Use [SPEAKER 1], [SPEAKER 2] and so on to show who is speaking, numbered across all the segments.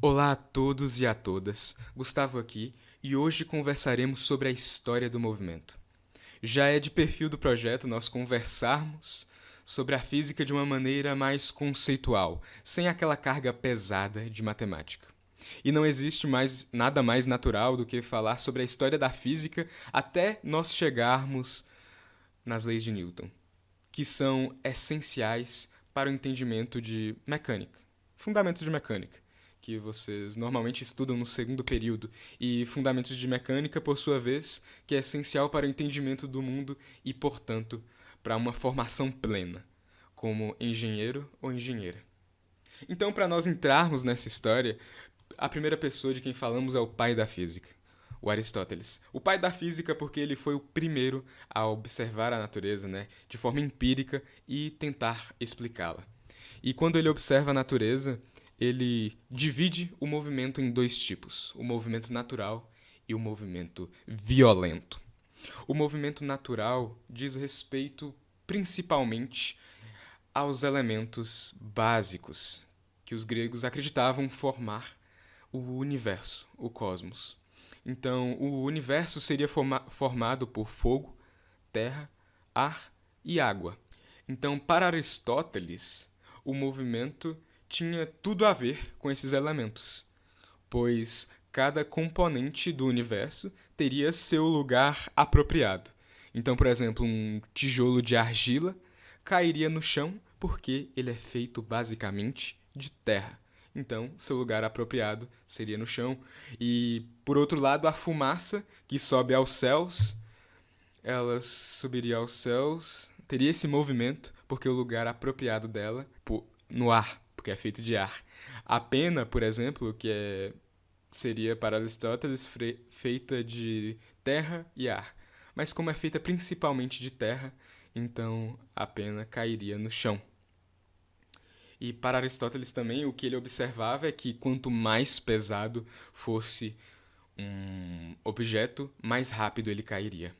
[SPEAKER 1] Olá a todos e a todas, Gustavo aqui, e hoje conversaremos sobre a história do movimento. Já é de perfil do projeto nós conversarmos sobre a física de uma maneira mais conceitual, sem aquela carga pesada de matemática. E não existe mais nada mais natural do que falar sobre a história da física até nós chegarmos nas leis de Newton, que são essenciais para o entendimento de mecânica, fundamentos de mecânica, que vocês normalmente estudam no segundo período, e fundamentos de mecânica, por sua vez, que é essencial para o entendimento do mundo e, portanto, para uma formação plena, como engenheiro ou engenheira. Então, para nós entrarmos nessa história, a primeira pessoa de quem falamos é o pai da física, o Aristóteles. O pai da física porque ele foi o primeiro a observar a natureza, né, de forma empírica e tentar explicá-la. E quando ele observa a natureza, ele divide o movimento em dois tipos: o movimento natural e o movimento violento. O movimento natural diz respeito principalmente aos elementos básicos que os gregos acreditavam formar o universo, o cosmos. Então, o universo seria formado por fogo, terra, ar e água. Então, para Aristóteles, o movimento tinha tudo a ver com esses elementos, pois cada componente do universo teria seu lugar apropriado. Então, por exemplo, um tijolo de argila cairia no chão porque ele é feito basicamente de terra. Então, seu lugar apropriado seria no chão. E, por outro lado, a fumaça que sobe aos céus, ela subiria aos céus, teria esse movimento, porque o lugar apropriado dela no ar, porque é feito de ar. A pena, por exemplo, seria para Aristóteles feita de terra e ar. Mas como é feita principalmente de terra, então a pena cairia no chão. E para Aristóteles também, o que ele observava é que quanto mais pesado fosse um objeto, mais rápido ele cairia.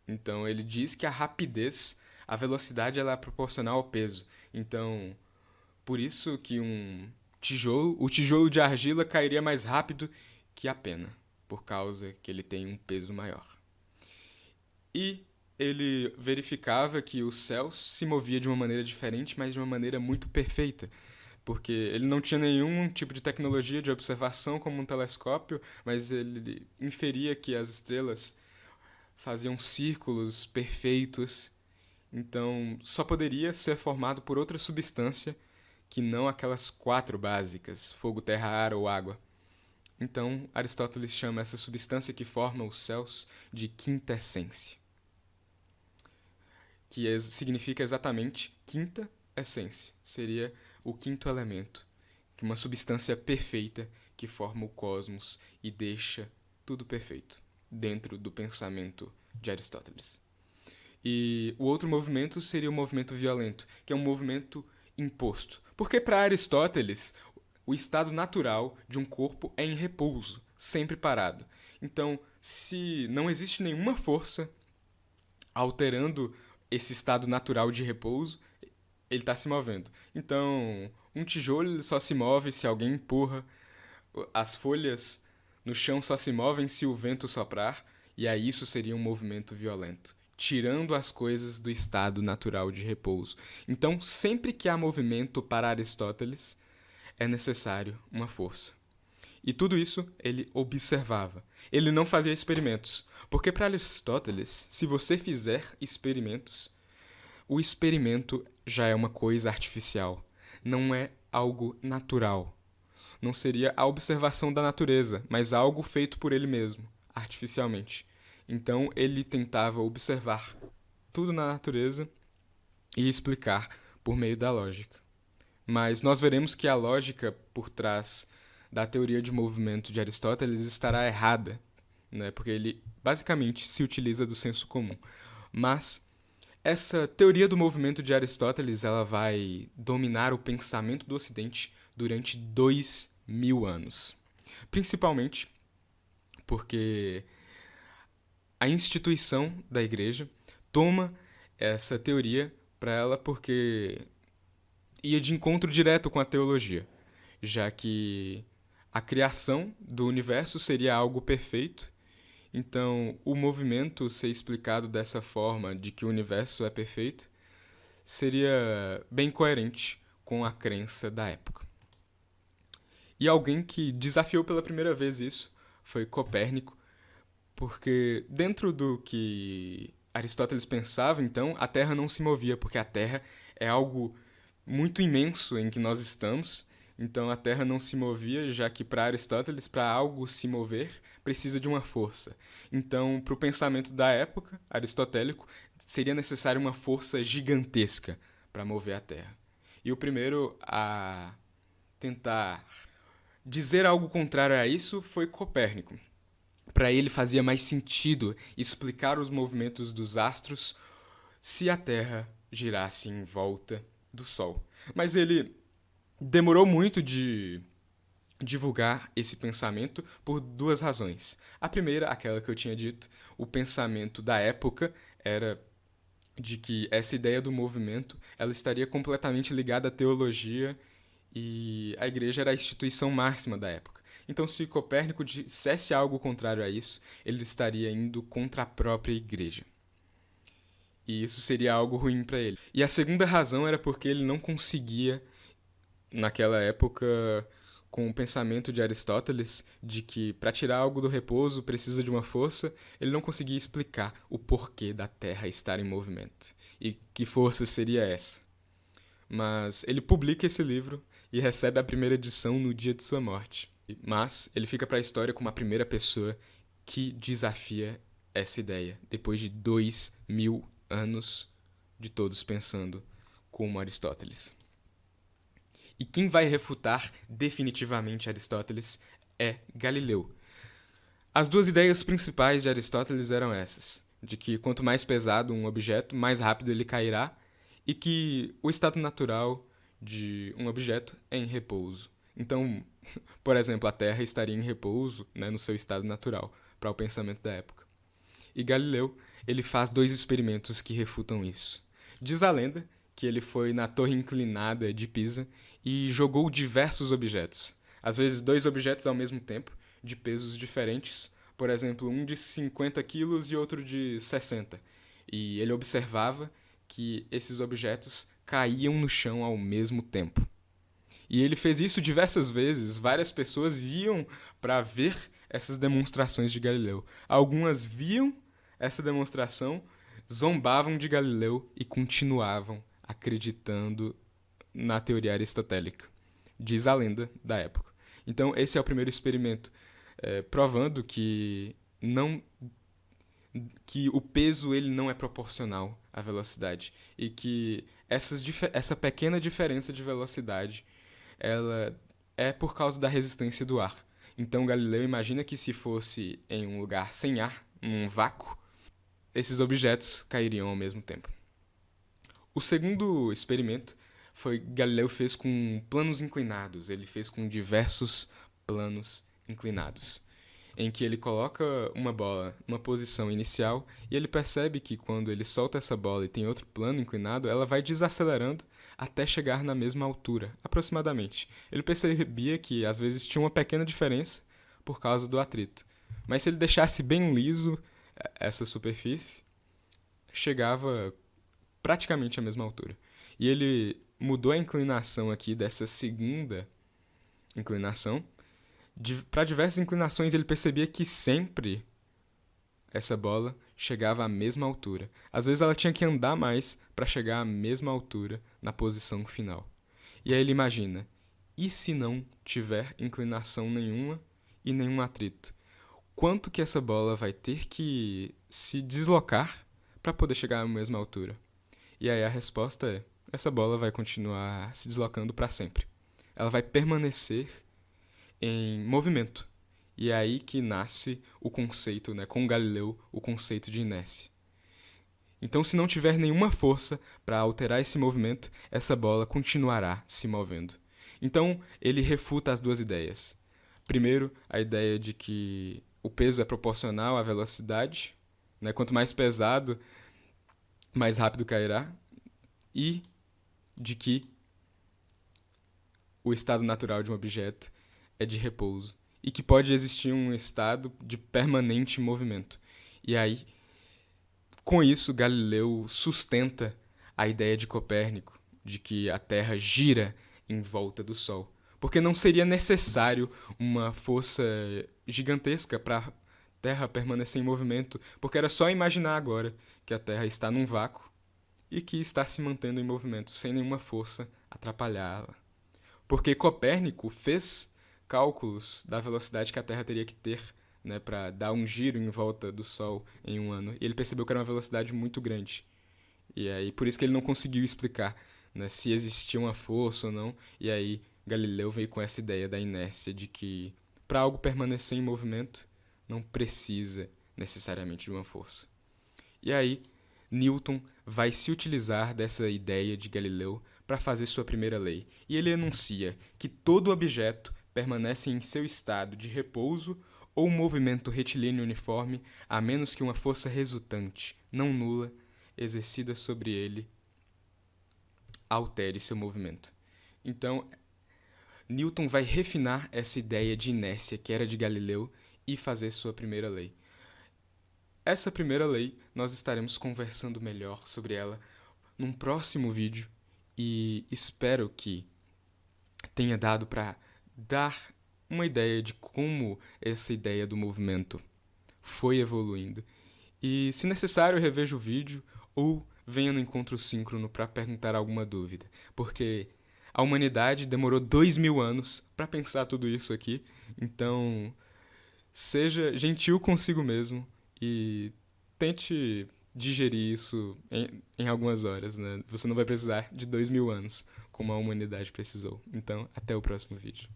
[SPEAKER 1] Então ele diz que a rapidez, a velocidade, ela é proporcional ao peso. Então, por isso que o tijolo de argila cairia mais rápido que a pena, por causa que ele tem um peso maior. E ele verificava que o céu se movia de uma maneira diferente, mas de uma maneira muito perfeita, porque ele não tinha nenhum tipo de tecnologia de observação como um telescópio, mas ele inferia que as estrelas faziam círculos perfeitos, então só poderia ser formado por outra substância que não aquelas quatro básicas: fogo, terra, ar ou água. Então Aristóteles chama essa substância que forma os céus de quintessência, que significa exatamente quinta essência. Seria o quinto elemento, que é uma substância perfeita que forma o cosmos e deixa tudo perfeito, dentro do pensamento de Aristóteles. E o outro movimento seria o movimento violento, que é um movimento imposto. Porque para Aristóteles, o estado natural de um corpo é em repouso, sempre parado. Então, se não existe nenhuma força alterando esse estado natural de repouso, ele está se movendo. Então, um tijolo ele só se move se alguém empurra, as folhas no chão só se movem se o vento soprar, e aí isso seria um movimento violento, tirando as coisas do estado natural de repouso. Então, sempre que há movimento para Aristóteles, é necessário uma força. E tudo isso ele observava. Ele não fazia experimentos, porque para Aristóteles, se você fizer experimentos, o experimento já é uma coisa artificial, não é algo natural. Não seria a observação da natureza, mas algo feito por ele mesmo, artificialmente. Então ele tentava observar tudo na natureza e explicar por meio da lógica. Mas nós veremos que a lógica por trás da teoria de movimento de Aristóteles estará errada, né? Porque ele basicamente se utiliza do senso comum. Mas essa teoria do movimento de Aristóteles ela vai dominar o pensamento do Ocidente durante 2000 anos. Principalmente porque a instituição da igreja toma essa teoria para ela porque ia de encontro direto com a teologia, já que a criação do universo seria algo perfeito. Então, o movimento ser explicado dessa forma, de que o universo é perfeito, seria bem coerente com a crença da época. E alguém que desafiou pela primeira vez isso foi Copérnico, porque dentro do que Aristóteles pensava, então, a Terra não se movia, porque a Terra é algo muito imenso em que nós estamos. Então a Terra não se movia, já que para Aristóteles, para algo se mover, precisa de uma força. Então, para o pensamento da época, aristotélico, seria necessária uma força gigantesca para mover a Terra. E o primeiro a tentar dizer algo contrário a isso foi Copérnico. Para ele fazia mais sentido explicar os movimentos dos astros se a Terra girasse em volta do Sol. Mas ele demorou muito de divulgar esse pensamento por duas razões. A primeira, aquela que eu tinha dito, o pensamento da época era de que essa ideia do movimento ela estaria completamente ligada à teologia e a igreja era a instituição máxima da época. Então, se Copérnico dissesse algo contrário a isso, ele estaria indo contra a própria igreja. E isso seria algo ruim para ele. E a segunda razão era porque ele não conseguia, naquela época, com o pensamento de Aristóteles, de que para tirar algo do repouso precisa de uma força, ele não conseguia explicar o porquê da Terra estar em movimento. E que força seria essa? Mas ele publica esse livro e recebe a primeira edição no dia de sua morte. Mas ele fica para a história como a primeira pessoa que desafia essa ideia, depois de 2000 anos de todos pensando como Aristóteles. E quem vai refutar definitivamente Aristóteles é Galileu. As duas ideias principais de Aristóteles eram essas, de que quanto mais pesado um objeto, mais rápido ele cairá, e que o estado natural de um objeto é em repouso. Então, por exemplo, a Terra estaria em repouso, né, no seu estado natural, para o pensamento da época. E Galileu, ele faz dois experimentos que refutam isso. Diz a lenda que ele foi na torre inclinada de Pisa e jogou diversos objetos. Às vezes 2 objetos ao mesmo tempo, de pesos diferentes. Por exemplo, um de 50 quilos e outro de 60. E ele observava que esses objetos caíam no chão ao mesmo tempo. E ele fez isso diversas vezes. Várias pessoas iam para ver essas demonstrações de Galileu. Algumas viam essa demonstração, zombavam de Galileu e continuavam acreditando na teoria aristotélica. Diz a lenda da época. Então, esse é o primeiro experimento, provando que o peso ele não é proporcional à velocidade e que essa pequena diferença de velocidade ela é por causa da resistência do ar. Então Galileu imagina que se fosse em um lugar sem ar, um vácuo, esses objetos cairiam ao mesmo tempo. O segundo experimento foi Galileu fez com planos inclinados. Ele fez com diversos planos inclinados, em que ele coloca uma bola numa posição inicial e ele percebe que quando ele solta essa bola e tem outro plano inclinado, ela vai desacelerando até chegar na mesma altura, aproximadamente. Ele percebia que às vezes tinha uma pequena diferença por causa do atrito, mas se ele deixasse bem liso essa superfície, chegava praticamente à mesma altura. E ele mudou a inclinação aqui dessa segunda inclinação. Para diversas inclinações, ele percebia que sempre essa bola chegava à mesma altura. Às vezes ela tinha que andar mais para chegar à mesma altura na posição final. E aí ele imagina, e se não tiver inclinação nenhuma e nenhum atrito? Quanto que essa bola vai ter que se deslocar para poder chegar à mesma altura? E aí a resposta é, essa bola vai continuar se deslocando para sempre. Ela vai permanecer em movimento. E é aí que nasce o conceito, né, com Galileu, o conceito de inércia. Então, se não tiver nenhuma força para alterar esse movimento, essa bola continuará se movendo. Então, ele refuta as duas ideias. Primeiro, a ideia de que o peso é proporcional à velocidade, né? Quanto mais pesado, mais rápido cairá. E de que o estado natural de um objeto é de repouso e que pode existir um estado de permanente movimento. E aí, com isso, Galileu sustenta a ideia de Copérnico de que a Terra gira em volta do Sol, porque não seria necessário uma força gigantesca para a Terra permanecer em movimento, porque era só imaginar agora que a Terra está num vácuo e que está se mantendo em movimento sem nenhuma força atrapalhá-la. Porque Copérnico fez cálculos da velocidade que a Terra teria que ter, né, para dar um giro em volta do Sol em um ano. E ele percebeu que era uma velocidade muito grande. E aí, por isso que ele não conseguiu explicar, né, se existia uma força ou não. E aí, Galileu veio com essa ideia da inércia, de que para algo permanecer em movimento, não precisa necessariamente de uma força. E aí, Newton vai se utilizar dessa ideia de Galileu para fazer sua primeira lei. E ele enuncia que todo objeto permanece em seu estado de repouso ou movimento retilíneo uniforme, a menos que uma força resultante, não nula, exercida sobre ele, altere seu movimento. Então, Newton vai refinar essa ideia de inércia que era de Galileu e fazer sua primeira lei. Essa primeira lei, nós estaremos conversando melhor sobre ela num próximo vídeo e espero que tenha dado para dar uma ideia de como essa ideia do movimento foi evoluindo. E, se necessário, eu revejo o vídeo ou venha no encontro síncrono para perguntar alguma dúvida, porque a humanidade demorou 2000 anos para pensar tudo isso aqui, então seja gentil consigo mesmo e tente digerir isso em algumas horas, né? Você não vai precisar de 2000 anos, como a humanidade precisou. Então, até o próximo vídeo.